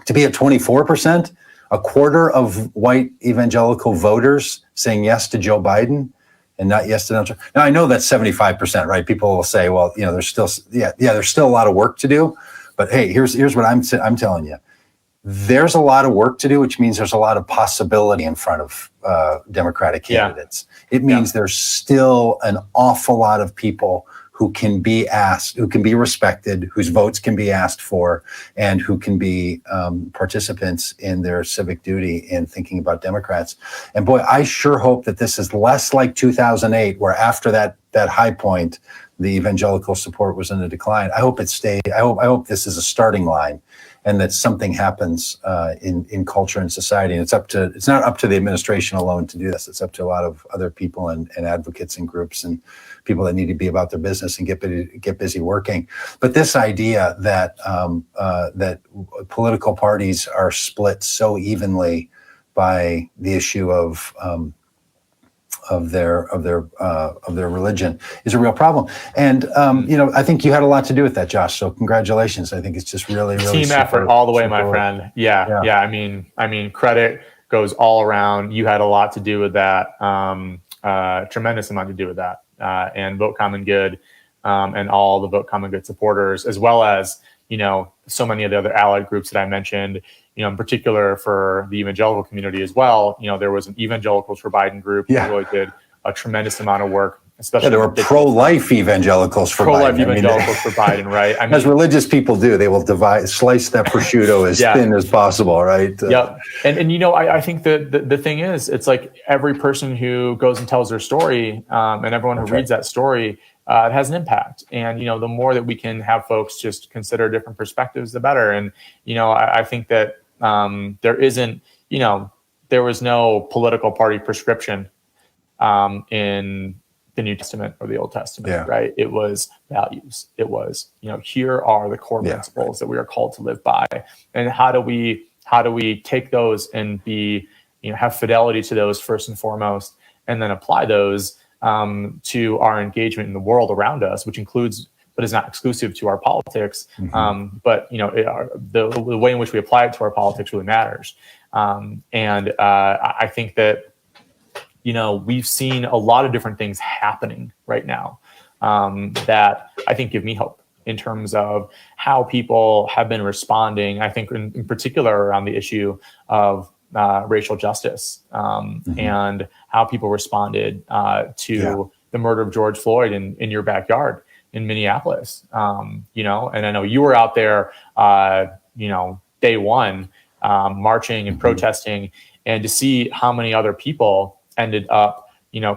to be at 24%, a quarter of white evangelical voters saying yes to Joe Biden and not yes to Donald Trump. Now I know that's 75%, right? People will say, well, there's still a lot of work to do. But hey, here's what I'm telling you. There's a lot of work to do, which means there's a lot of possibility in front of Democratic candidates. It means there's still an awful lot of people who can be asked, who can be respected, whose votes can be asked for, and who can be participants in their civic duty in thinking about Democrats. And boy, I sure hope that this is less like 2008, where after that high point, the evangelical support was in a decline. I hope it stayed. I hope this is a starting line, and that something happens in culture and society. And it's not up to the administration alone to do this. It's up to a lot of other people and advocates and groups and people that need to be about their business and get busy working. But this idea that that political parties are split so evenly by the issue of their religion is a real problem. And I think you had a lot to do with that, Josh. So congratulations. I think it's just really team effort all the way, my friend. Yeah. I mean, credit goes all around. You had a lot to do with that. Tremendous amount to do with that. And Vote Common Good, and all the Vote Common Good supporters, as well as so many of the other allied groups that I mentioned. In particular for the evangelical community as well. There was an Evangelicals for Biden group that really did a tremendous amount of work, especially there were pro-life evangelicals for pro-life Biden. Evangelicals for Biden, right? I mean, as religious people do, they will slice that prosciutto as thin as possible, right? Yep. And I think that the thing is, it's like every person who goes and tells their story, and everyone who reads that story, it has an impact. And, the more that we can have folks just consider different perspectives, the better. And, I think that there isn't, there was no political party prescription in the New Testament or the Old Testament, right? It was values. It was, here are the core principles that we are called to live by. And how do we take those and be, have fidelity to those first and foremost, and then apply those to our engagement in the world around us, which includes, but is not exclusive to our politics. But the way in which we apply it to our politics really matters. And I think that we've seen a lot of different things happening right now that I think give me hope in terms of how people have been responding. I think in particular around the issue of racial justice and how people responded to the murder of George Floyd in your backyard in Minneapolis, and I know you were out there, day one, marching and protesting, and to see how many other people ended up,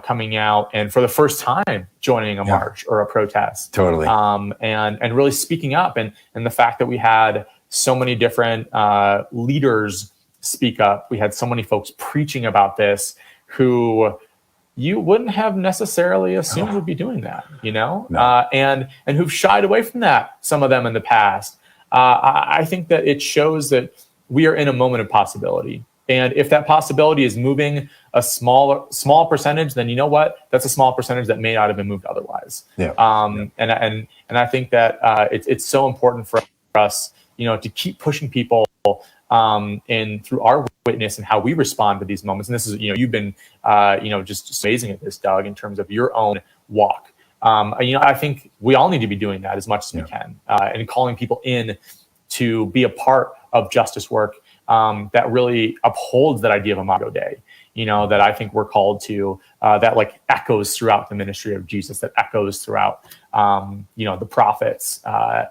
coming out and for the first time joining a march or a protest, totally, and really speaking up, and the fact that we had so many different leaders speak up, we had so many folks preaching about this who you wouldn't have necessarily assumed would be doing that, and who've shied away from that, some of them in the past. I think that it shows that we are in a moment of possibility. And if that possibility is moving a small percentage, then you know what? That's a small percentage that may not have been moved otherwise. And I think that it's so important for us, to keep pushing people and through our witness and how we respond to these moments. And this is, you've been, just amazing at this, Doug, in terms of your own walk. I think we all need to be doing that as much as we can, and calling people in to be a part of justice work that really upholds that idea of Imago Dei, that I think we're called to, that like echoes throughout the ministry of Jesus, that echoes throughout, the prophets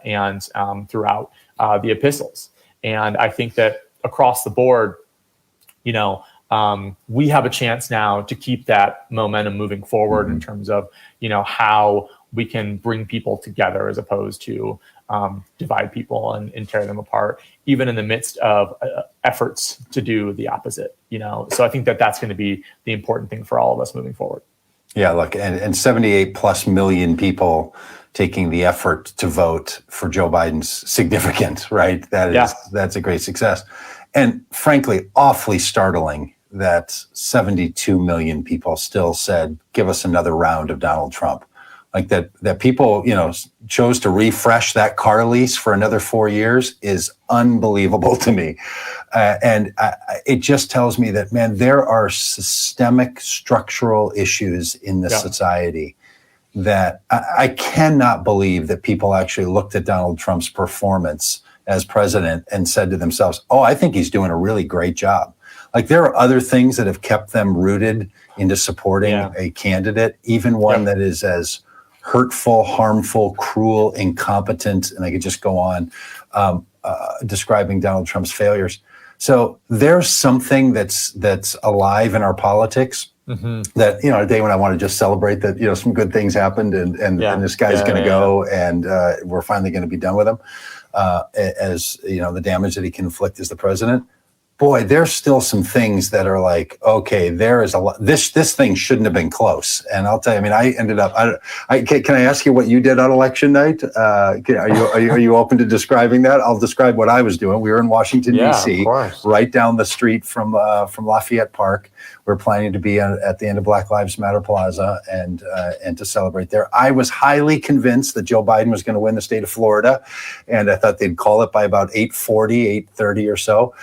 and throughout the epistles. And I think that across the board, we have a chance now to keep that momentum moving forward in terms of, how we can bring people together as opposed to divide people and tear them apart, even in the midst of efforts to do the opposite, So I think that that's going to be the important thing for all of us moving forward. Yeah, look, and 78 plus million people taking the effort to vote for Joe Biden's significant, right? That's a great success. And frankly, awfully startling that 72 million people still said, give us another round of Donald Trump. Like that people, chose to refresh that car lease for another 4 years is unbelievable to me. And it just tells me that, man, there are systemic structural issues in this society that I cannot believe that people actually looked at Donald Trump's performance as president and said to themselves, oh, I think he's doing a really great job. Like there are other things that have kept them rooted into supporting a candidate, even one that is as hurtful, harmful, cruel, incompetent, and I could just go on describing Donald Trump's failures. So there's something that's alive in our politics that, a day when I want to just celebrate that, some good things happened and this guy's going to go and we're finally going to be done with him. As the damage that he can inflict as the president. Boy, there's still some things that are like, okay, there is a lot. This thing shouldn't have been close. And I'll tell you, I ended up. Can I ask you what you did on election night? Are you open to describing that? I'll describe what I was doing. We were in Washington D.C., right down the street from Lafayette Park. We're planning to be at the end of Black Lives Matter Plaza and to celebrate there. I was highly convinced that Joe Biden was going to win the state of Florida, and I thought they'd call it by about 8:40, 8:30 or so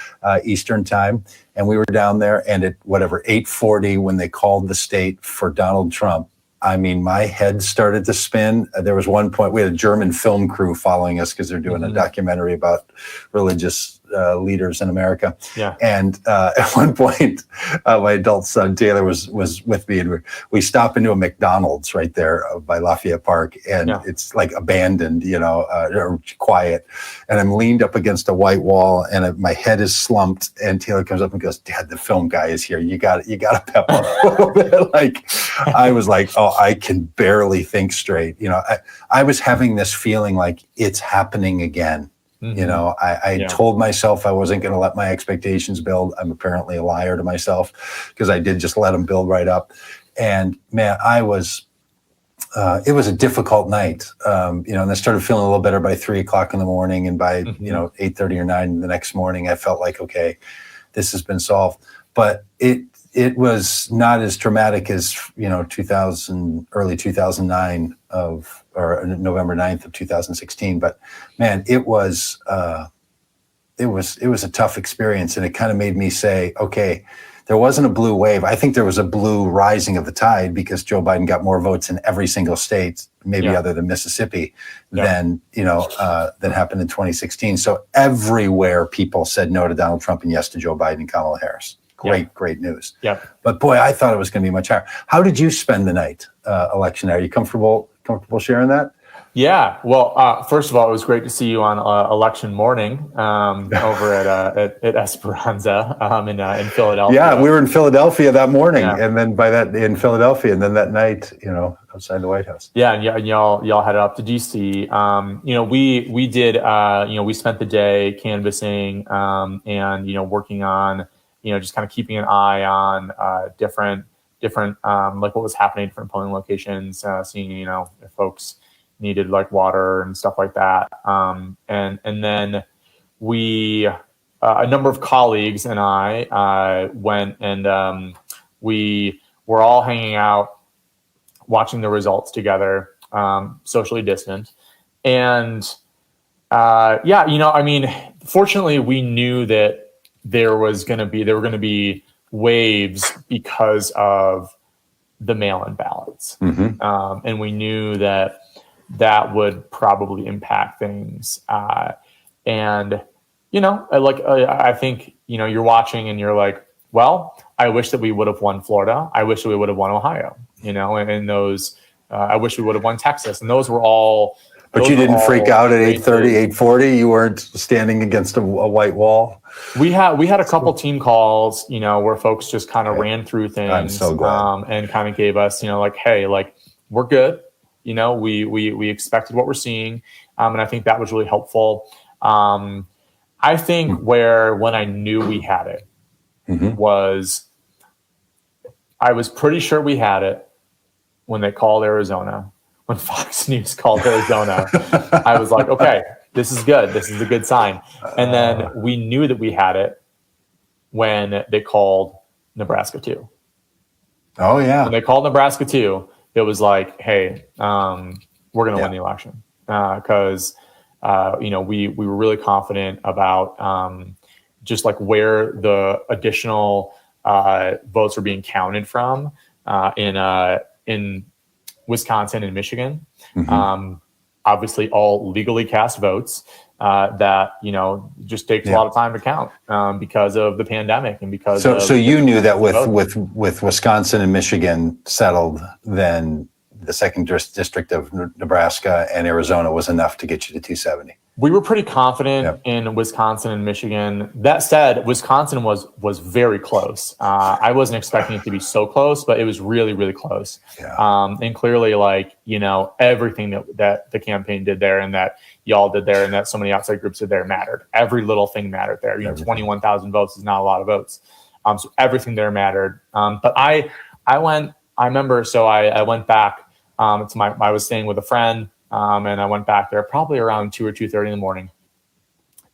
Eastern time. And we were down there, and at 8:40 when they called the state for Donald Trump, my head started to spin. There was one point, we had a German film crew following us because they're doing a documentary about religious leaders in America. Yeah. And at one point, my adult son, Taylor, was with me, and we stop into a McDonald's right there by Lafayette Park, and it's like abandoned, or quiet. And I'm leaned up against a white wall, and my head is slumped, and Taylor comes up and goes, "Dad, the film guy is here. You got to pep up a little bit." I was like, oh, I can barely think straight. I was having this feeling like it's happening again. I told myself I wasn't going to let my expectations build. I'm apparently a liar to myself because I did just let them build right up. And man, it was a difficult night. And I started feeling a little better by 3:00 in the morning. And by, 8:30 or 9 the next morning, I felt like, okay, this has been solved. But it was not as traumatic as, early 2009 or November 9th of 2016. But man, it was a tough experience. And it kind of made me say, okay, there wasn't a blue wave. I think there was a blue rising of the tide because Joe Biden got more votes in every single state, maybe other than Mississippi, than happened in 2016. So everywhere people said no to Donald Trump and yes to Joe Biden and Kamala Harris. Great news. Yeah. But boy, I thought it was going to be much higher. How did you spend the night, election night? Are you comfortable sharing that? Yeah. Well, first of all, it was great to see you on election morning over at Esperanza in Philadelphia. Yeah, we were in Philadelphia that morning, and then in Philadelphia, and then that night, outside the White House. Yeah, and y'all headed up to DC. We did. We spent the day canvassing and working on just kind of keeping an eye on different like what was happening at different polling locations, seeing if folks needed like water and stuff like that. And then we, a number of colleagues and I went and we were all hanging out, watching the results together, socially distant. And fortunately we knew that there were going to be waves because of the mail-in ballots. And we knew that would probably impact things. I think, you're watching and you're like, well, I wish that we would have won Florida. I wish that we would have won Ohio, and those, I wish we would have won Texas. And those were all. But you didn't freak out at 8:30, 8:40? You weren't standing against a white wall? We had a couple team calls, where folks just kind of ran through things. I'm so glad. And kind of gave us, hey, we're good. We expected what we're seeing. And I think that was really helpful. I think when I knew we had it was, I was pretty sure we had it when they called Arizona. When Fox News called Arizona, I was like, okay, this is good. This is a good sign. And then we knew that we had it when they called Nebraska 2. Oh, yeah. When they called Nebraska 2, it was like, hey, we're going to win the election. Because, we were really confident about just like where the additional votes were being counted from in Wisconsin and Michigan. Obviously all legally cast votes that, just takes a lot of time to count because of the pandemic and because So you knew that with Wisconsin and Michigan settled, then the second district of Nebraska and Arizona was enough to get you to 270. We were pretty confident in Wisconsin and Michigan. That said, Wisconsin was very close. I wasn't expecting it to be so close, but it was really, really close. Yeah. And clearly, like, everything that the campaign did there and that y'all did there and that so many outside groups did there mattered. Every little thing mattered there. 21,000 votes is not a lot of votes. So everything there mattered. But I remember, so I went back I was staying with a friend. And I went back there probably around 2 or 2:30 in the morning,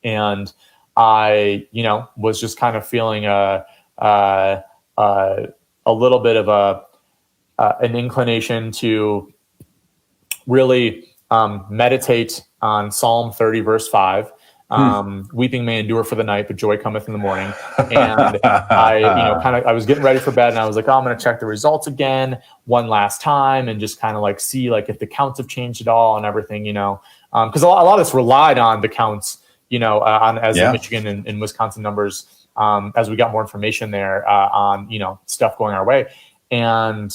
and I, was just kind of feeling a little bit of an inclination to really meditate on Psalm 30, verse 5. Weeping may endure for the night, but joy cometh in the morning. And I was getting ready for bed, and I was like, I'm going to check the results again one last time and just kind of like see like if the counts have changed at all and everything, because a lot of this relied on the counts, the Michigan and Wisconsin numbers, as we got more information there on, stuff going our way. And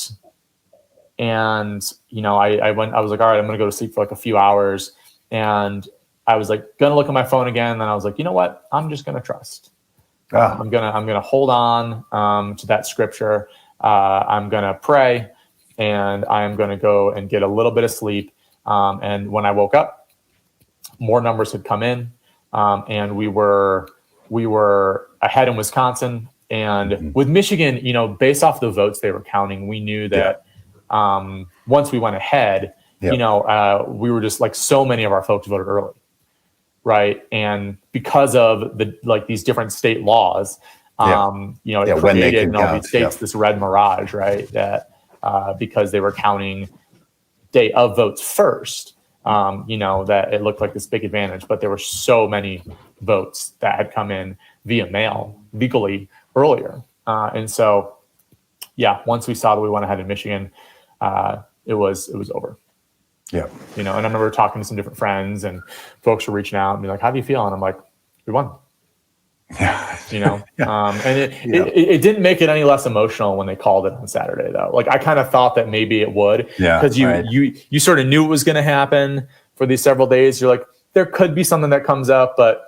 I was like, all right, I'm going to go to sleep for like a few hours. And I was like going to look at my phone again. And then I was like, you know what? I'm just going to trust. I'm going to hold on to that scripture. I'm going to pray, and I'm going to go and get a little bit of sleep. And when I woke up, more numbers had come in, and we were ahead in Wisconsin. And with Michigan, based off the votes they were counting, we knew that once we went ahead, we were just like so many of our folks voted early. Right. And because of these different state laws, it created in all these states this red mirage, right? That because they were counting day of votes first, that it looked like this big advantage. But there were so many votes that had come in via mail legally earlier. And so, once we saw that we went ahead in Michigan, it was over. Yeah. And I remember talking to some different friends, and folks were reaching out and be like, how do you feel? And I'm like, we won. Yeah. And it didn't make it any less emotional when they called it on Saturday, though. Like, I kind of thought that maybe it would, because you sort of knew it was going to happen for these several days. You're like, there could be something that comes up, but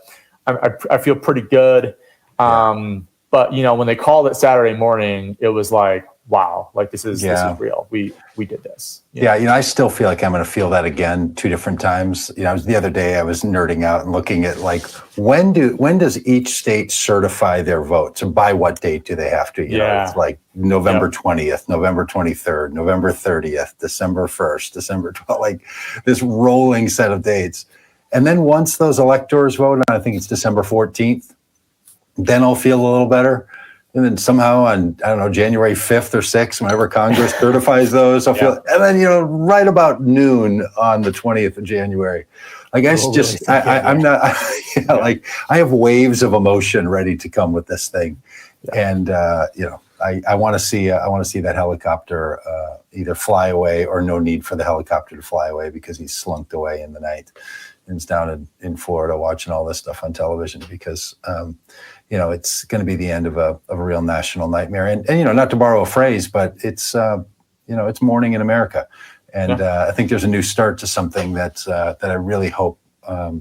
I feel pretty good. But when they called it Saturday morning, it was like, wow, like this is real. We did this. I still feel like I'm going to feel that again 2 different times. The other day I was nerding out and looking at like when does each state certify their votes, and by what date do they have to? It's like November 20th, November 23rd, November 30th, December 1st, December 12th, like this rolling set of dates. And then once those electors vote, and I think it's December 14th, then I'll feel a little better. And then somehow on, I don't know, January 5th or 6th, whenever Congress certifies those, I'll feel, and then, right about noon on the 20th of January, like I'm not, like I have waves of emotion ready to come with this thing. And, I want to see that helicopter either fly away, or no need for the helicopter to fly away because he's slunked away in the night and is down in Florida watching all this stuff on television, because, it's going to be the end of a real national nightmare. And not to borrow a phrase, but it's, it's morning in America. And I think there's a new start to something that I really hope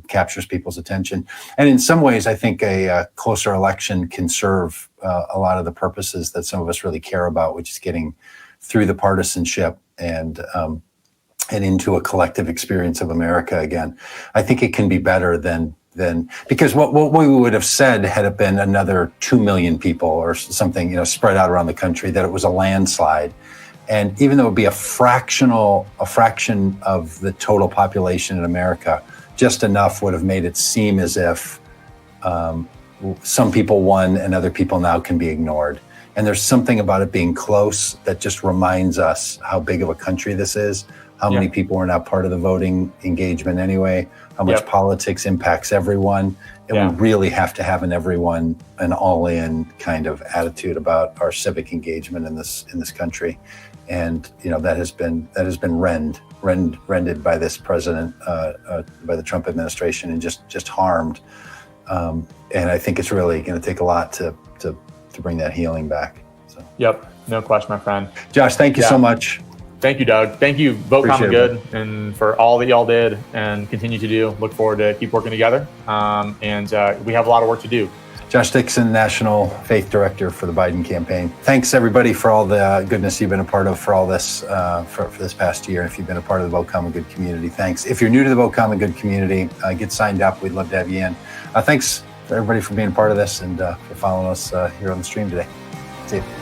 captures people's attention. And in some ways, I think a closer election can serve a lot of the purposes that some of us really care about, which is getting through the partisanship and into a collective experience of America again. I think it can be better than because what we would have said had it been another 2 million people or something, spread out around the country, that it was a landslide. And even though it would be a fraction of the total population in America, just enough would have made it seem as if some people won and other people now can be ignored. And there's something about it being close that just reminds us how big of a country this is, how many people are now part of the voting engagement anyway, how much politics impacts everyone. And we really have to have an all-in kind of attitude about our civic engagement in this country. And that has been rended by this president, by the Trump administration, and just harmed. And I think it's really going to take a lot to bring that healing back. So. Yep, no question, my friend. Josh, thank you so much. Thank you, Doug. Thank you, Vote Common Appreciate Good, and for all that y'all did and continue to do. Look forward to keep working together. And we have a lot of work to do. Josh Dickson, National Faith Director for the Biden campaign. Thanks, everybody, for all the goodness you've been a part of for all this, for this past year. If you've been a part of the Vote Common Good community, thanks. If you're new to the Vote Common Good community, get signed up. We'd love to have you in. Thanks, everybody, for being a part of this and for following us here on the stream today. See you.